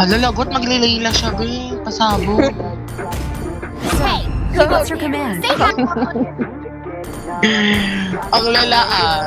Hala, lagot, maglilayla siya, be. Pasabog. Hey, what's your command? Ang lala ah.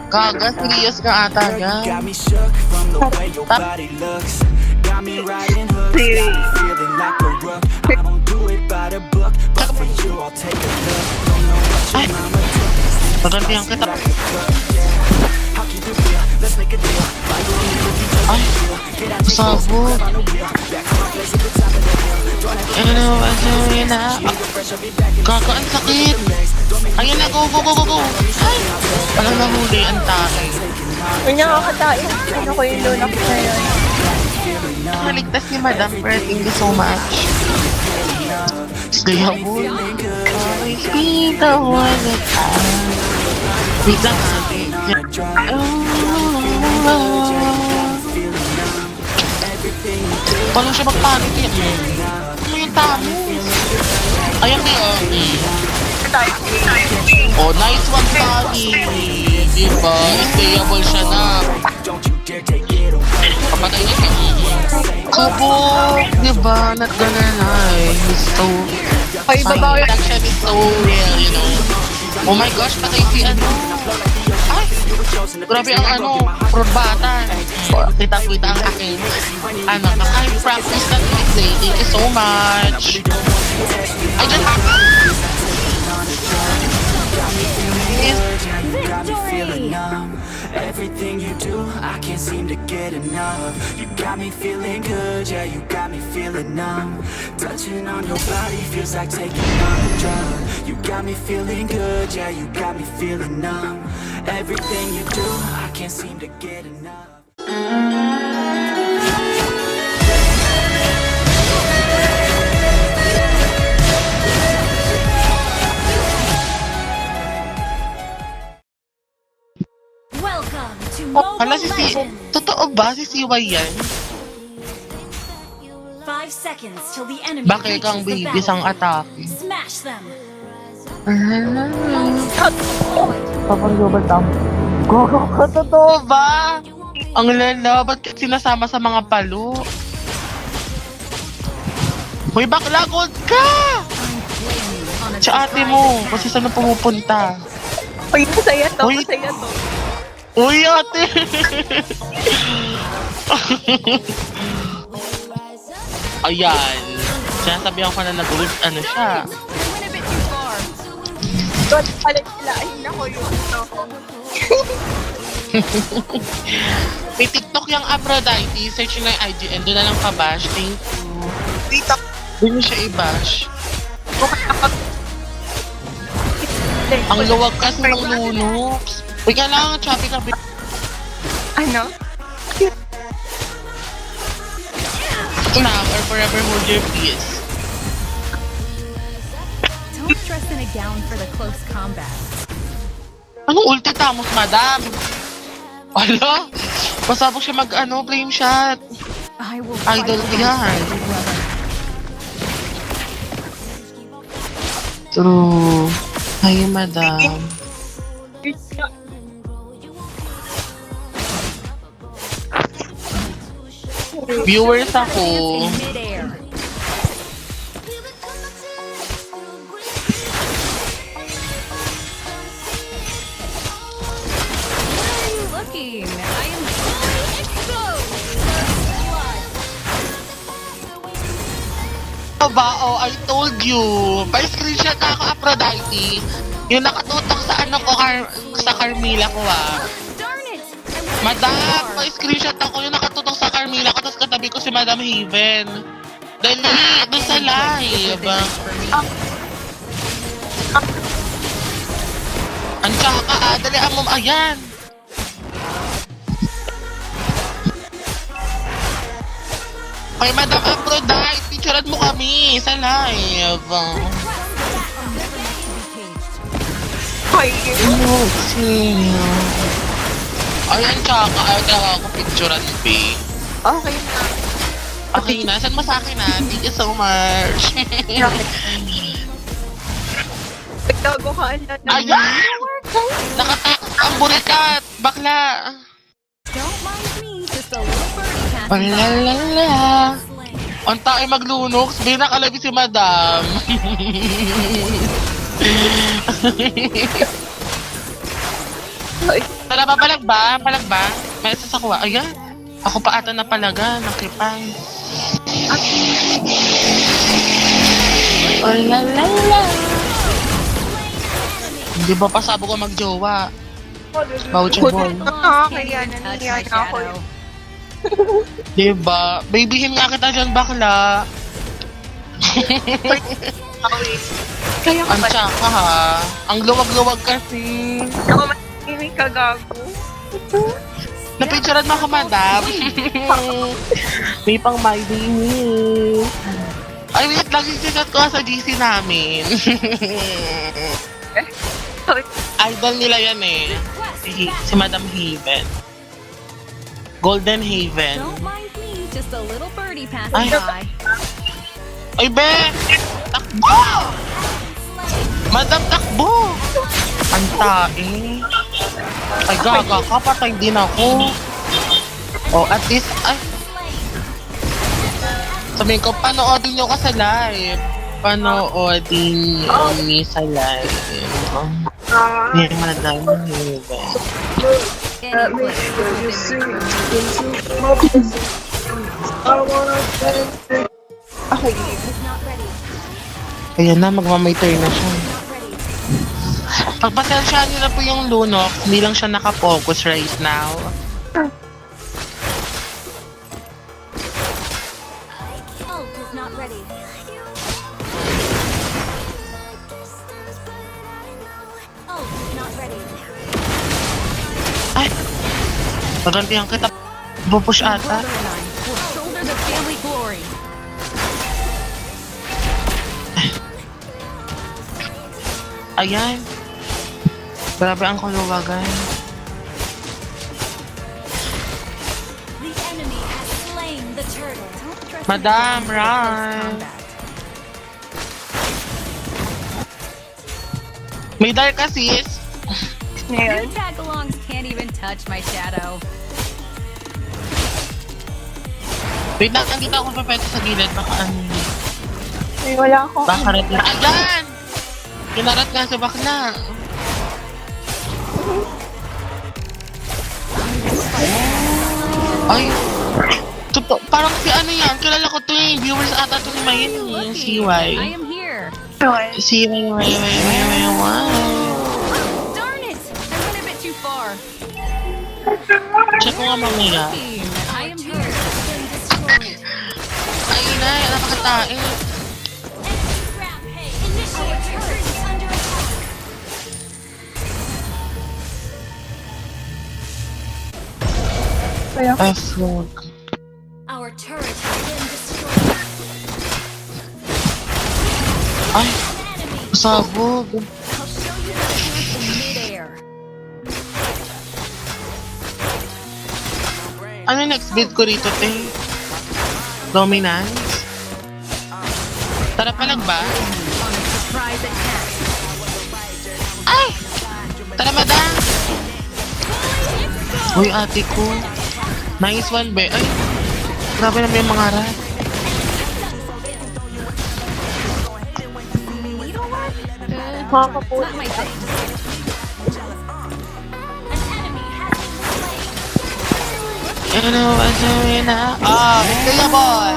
Gaga, serious ka ata niya. Got me shook from the way your body looks. Got me riding hooks, got me feeling like a rook. I don't do it by the book, but for you I'll take a look. Don't know what your mama took. Pagantihan kita. I'll keep it real, let's make a deal. Like we'll never be touching Ay, the wheel. Get out your pasabog. on the wheel. Back to my place at the top of the hill. Don't have to Ano, ano, na. fresh, I'll be back in Gaga, ang sakit. Ayun na, go, go, go, go, go. Ay, walang nahuli, ang tae. May nakakatain. Ano ko yung lunak na yun? Naligtas ni Madam Fred, thank you so much. Gaya mo. Always be the one that I... Wait lang natin. Paano siya magpanik yan? Ano yung tamo? Ayan kayo. Oh, nice one, Tani. Diba? Stayable siya na. Papatay niya siya. Kubo! Diba? Not gonna lie. He's so... Ay, babawi. Like siya is so real, you know? Oh my gosh, patay si ano. Ay! Grabe ang ano, probatan. Kita-kita ang aking ano, I practice that today. Thank you so much. I just Victory! Everything you do, I can't seem to get enough. You got me feeling good, yeah, you got me feeling numb. Touching on your body feels like taking on a drug. You got me feeling good, yeah, you got me feeling numb. Everything you do, I can't seem to get enough. Welcome to Hala, Mobile Legends! totoo ba si CY yan? 5 seconds till the enemy Bakit reaches kang the baby sang battlefield. atake? Smash them! Papanggobal tam. Totoo ba? Ang lala, ba't ka sinasama sa mga palo? Hoy, bakla, gold ka! Sa ate mo, kasi saan na pumupunta? Uy, masaya to, Uy. masaya to. Uy, ate! Ayan. Sinasabihan ko na nag-gold, ano siya. Doon pala sila, ay nako yung ito. May TikTok yung Aphrodite, search nyo na yung IGN, doon na lang ka-bash. Thank you. Dito. Doon nyo siya i-bash. Bukod kapag... Ang luwag kasi ng lunox. Uy, kailangan choppy ka. Ano? Now or forever hold your peace. Don't dress in a gown for the close combat. Anong ulti tamos, madam? Ala, pasabog siya mag-ano, flame shot. I will Idol fight ko yan. against you, brother. True. Ay, madam. Viewers ako. In midair. Where are you looking? I am fully exposed! Ba, oh, I told you. Pa-screenshot na ako, Aphrodite. Yung nakatutok sa ano ko, sa Carmilla ko, ah. Darn it! Madam, pa-screenshot ako yung nakatutok sa Carmilla ko, tapos katabi ko si Madam Haven. Dali, doon sa live. Ang tsaka, dali, amom, ayan. Ay, Madam Aphrodite, picturean mo kami sa live. Ay, Ayan, tsaka, ayaw talaga ako picturean, babe. okay na. Okay na, saan mo sa akin na? Thank you so much. Nagtago ka na na. Ayan! Nakatakot ang burikat! Bakla! Don't mind me, just a little birdie cat. Palalala. Ang tayo maglunox, binakalabi si madam. Ay, Tara ba, palag ba? Palag ba? May isa sa kuha. Ayan. Ako pa ata napalaga, nakipang. Palalala. Hindi ba pasabo ko magjowa? Voucher ball. nakakaya na Touch niya my na ako. shadow. Diba? Babyhin nga kita dyan, bakla. Kaya ka Ang ba? tsaka ha. Ang luwag-luwag kasi. Ako makinig ka gago. Napicturean mo ako, madam. May pang my baby. Ay, wait lang. Sikat ko sa GC namin. Idol nila yan eh. Si Madam Haven. Golden Haven. Don't mind me, just a little birdie Ay. passing by. Ay, be! Takbo! Madam, takbo! Ang tae. Ay, gaga ka. Patay din ako. Oh, at least, ay. Sabihin ko, panoodin nyo ka sa live. Panoodin nyo ni sa live. Oh. Hindi Madam Haven. Any place within Okay. Ayan na, magmamay-turn na siya. Pagpasensyahan nyo na po yung lunok, hindi lang siya nakafocus right now. Ult is not ready. Ult is not ready. Ay! Pagantihan kita. Pupush ata. Brother and I will shoulder the family glory. Ayan. Grabe ang kuluwagan. The enemy has slain the turtle. Don't trust Madam, me. run. May dark sis. Ngayon. Your tag-alongs can't even touch my shadow. Wait lang, nandito ako papete sa gilid. Baka ano. Ay, wala akong... Baka rin. Ayan! Kinarat nga sa bakla. Ay! Parang si ano yan, kilala ko to yung viewers ata to ni Mayin, yung I CY. am here. CY. Darn it! I went a bit too far. Check ko nga mamaya. I am here. Ay, inay, napakatae. Kaya, F-Log. Our turret has been destroyed. Ay, sabog. I'll show you the truth in midair. Ano next build ko rito, te? Dominance? Tara palag ba? On a surprise attack. Ay! Tara, madam! Uy, ate ko. Nice one, be. Ay! Grabe naman yung mga rat. makakapulit. Not my thing. Ano, ano na? Ah, kaya boy!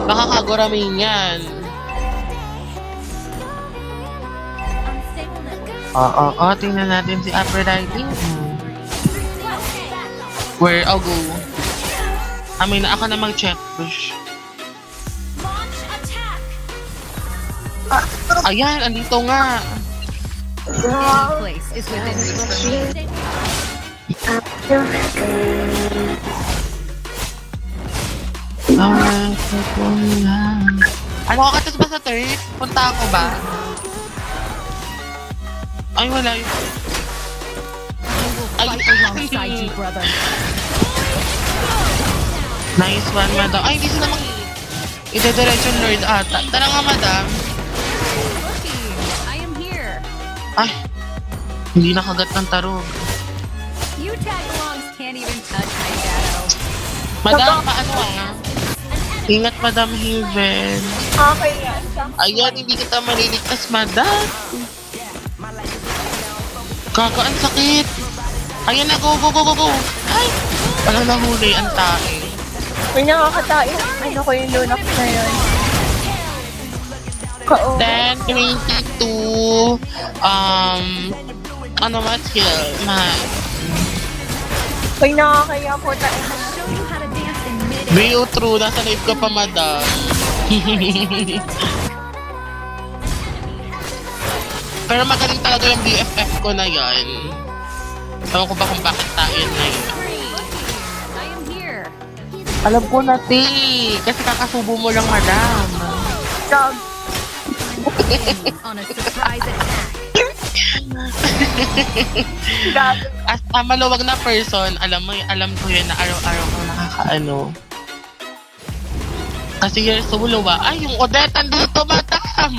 Nakakaguramin yan. Oo, tingnan natin si Aphrodite. Where I'll go. I mean, ako na mag-check push. Ayan, andito nga. Any place is within reach for me. Ano ka katas ba sa third? Punta ako ba? Ay, wala yun. Ay, Fight alongside you, brother. nice one, madam. Ay, hindi sila ide-direction Lord ata. Tara nga, madam. Looking, I am here. Ay, hindi nakagat ng tarog. You tag-alongs can't even touch my shadow. Madam, paano ah? Ingat, Madam Haven. Okay yan. Ayan, hindi kita maliligtas, Madam. Kaka, ang sakit. Ayan na, go, go, go, go, go. Ay, walang nahuli, ang tae. May nakakatayo. Ano ko yung lunak na yun? Kao. Then, 22, ano mas kill, May nakakaya po tayo. Show you how to dance in mid-air. Real true, nasa live ka pa, Madam. Pero magaling talaga yung BFF ko na yan. Ewan ko ba kung bakit tayo na yun. I am here. Alam ko na, T. Kasi kakasubo mo lang, Madam. Dog. On a surprise attack. Dog. As a maluwag na person, alam ko yun na araw-araw kang nakakaano. Kasi you're so luwa. Ay, yung Odette, andito, Madam.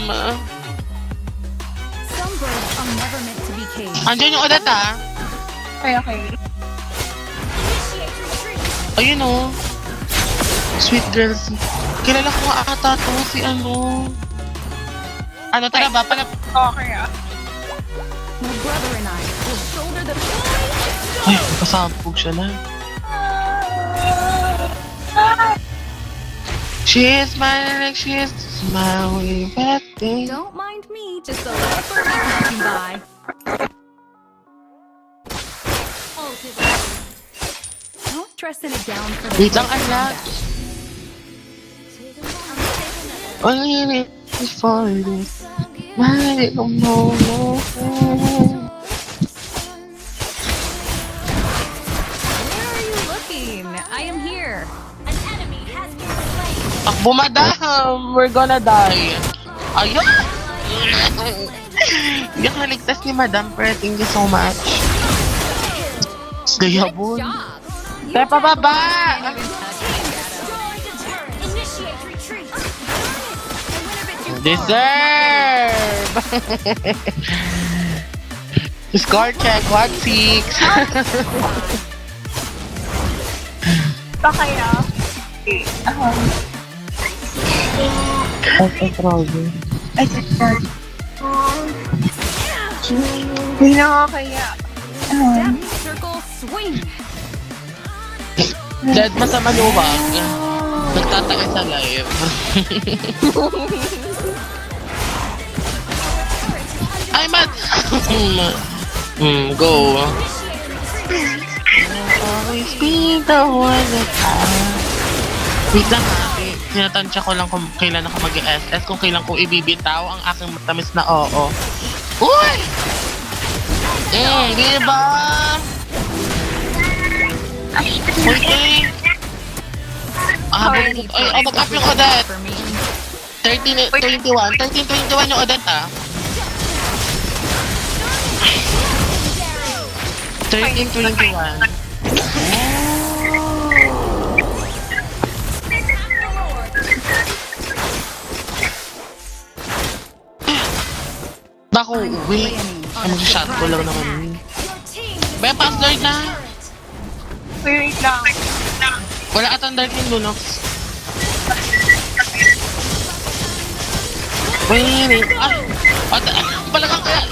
Some birds are never meant to be caged. Andiyan yung Odette, ah. Okay. Ayun, oh. Sweet girls. Kilala ko nga ata to, si ano. Ano, tara ba? Okay ah. My brother and I will shoulder the Ay, pasabog siya na. She is my way betting. Don't mind me, just a little birdie passing by. Ult is ready. Don't dress in a gown for the Wait lang, close anak. combat. Only for this. My little moment. Where are you looking? I am here. An enemy has been slain. Takbo, Madam! We're gonna die. Ayun! Hindi ako naligtas ni Madam, pero thank you so much. Gayabon. Job. Tayo pababa! Initiate retreat. Deserve! Score check, 1-6. Bakaya. Ay, dog. May nakakaya. Depth circle swing. Dad, masama luwag. Nagtatae sa live. Ay, Mad! Go. Always be the one that Wait lang ha. Tinatansya ko lang kung kailan ako mag-SS, kung kailan ko ibibitaw ang aking matamis na oo. Uy! Diba? Okay. Habang ay, mag-up yung Odette. For me. 13-21. 13-21 yung Odette, ah. 13-21. Bako, uwi. Ay, mag-shot ko lang naman. Baya, pass Lord na. Wait lang. Wala atang Darkling Lunox. Wait. Ay! Palagang kaya!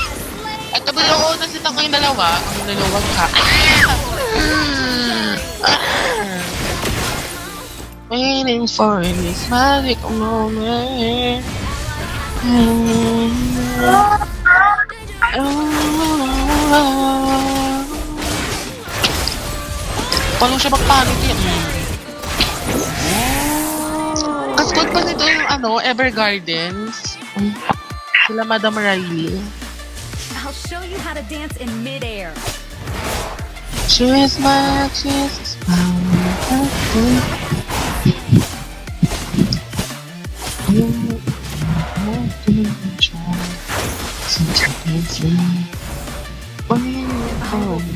At tabi ako nasita kayong dalawa. Ang nalawag ka. Waiting for this magic moment. Paano siya magpanik yan? Kaskot pa nito yung ano, Evergardens. Sila Madam Riley. I'll show you how to dance in midair. She's my Jesus.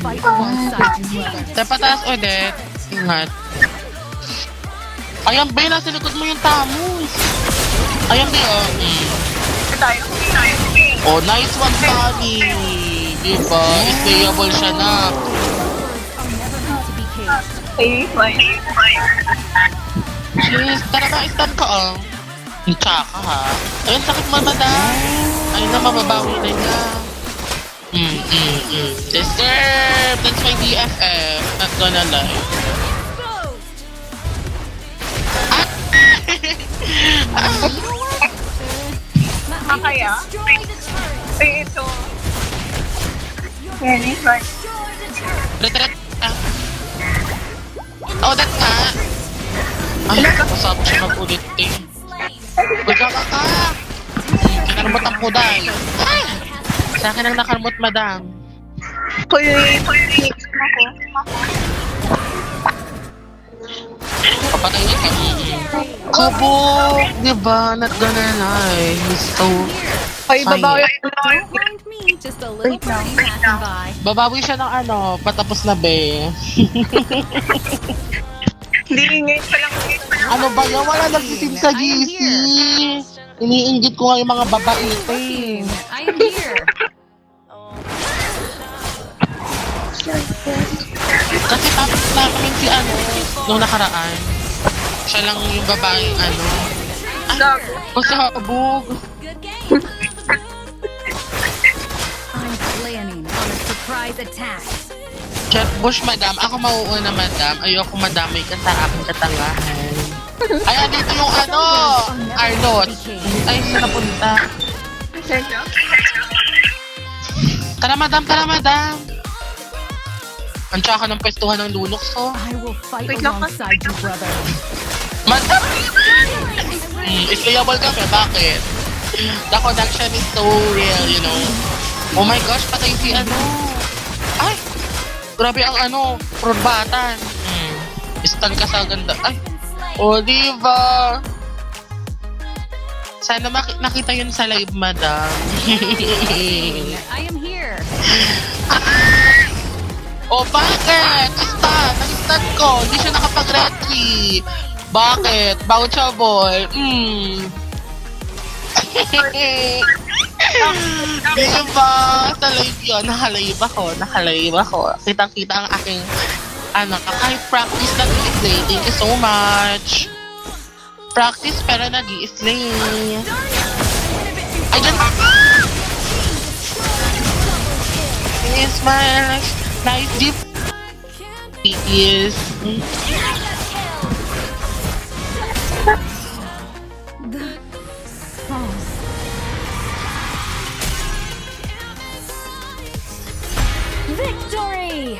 Fight alongside you, mother. Tapataas ulit. Ingat. Ayan, Bay, nasa likod mo yung Tamus. Ayan, Bay, oh. Tayo. Oh, nice one, Sunny. Diba? Stayable siya na. Are never meant to be caged. Ay, fine. Jeez, tara ba, stun ka oh. Tsaka ha. Ayun, sakit mo madam. Ayun na, mababawi na niya. Deserve! That's my DFF. Not gonna lie. Kaya? Ay, ito. Yan, is fine. Retret. Oh, that's ka. Ay, masarap siya mag-ulit eh. Magkaka ka! Kinarmot ang puday. Ah! Sa akin ang nakarmot, madam. Kuya, ako. Papatay niya ka. Kabog! Diba? Not gonna lie. He's so... Ay, babawi ako lang. Don't mind me, just a little party passing by. Babawi siya ng ano, patapos na be. Hindi, ngayon pa lang. Ano ba yan? Wala nagsisim sa GC. Iniinggit ko nga yung mga babae. I am here. Kasi tapos namin si ano, nung nakaraan. Siya lang yung babae, ano. Pasabog. Good game. I'm planning on a surprise attack. Jet Bush, madam. Ako mauuna, madam. Ayoko madamay ka sa aking katangahan. Ay, andito yung ano, Arnold. Ay, saan napunta? Tara, madam, tara, madam. Ang tsaka ng pwestuhan ng Lunox, oh. I will fight Wait lang, alongside you, brother. Madam! Islayable kami, bakit? The connection is so real, you know. Oh my gosh, patay si ano. Ay! Grabe ang ano, probatan. Stun ka sa ganda. Ay! Oh, diba? Sana nakita yun sa live, madam. I am here. Oh, bakit? Stun! Nag-stun ko. Hindi siya nakapag-retry. Bakit? Bakit siya, boy? Diba? Sa live yun. Nakalive ako. Kitang-kita ang aking ano, kahit practice nag-i-slay. Thank you so much. Practice pero nag-i-slay. Ayun! It's my nice deep. Yes. Victory!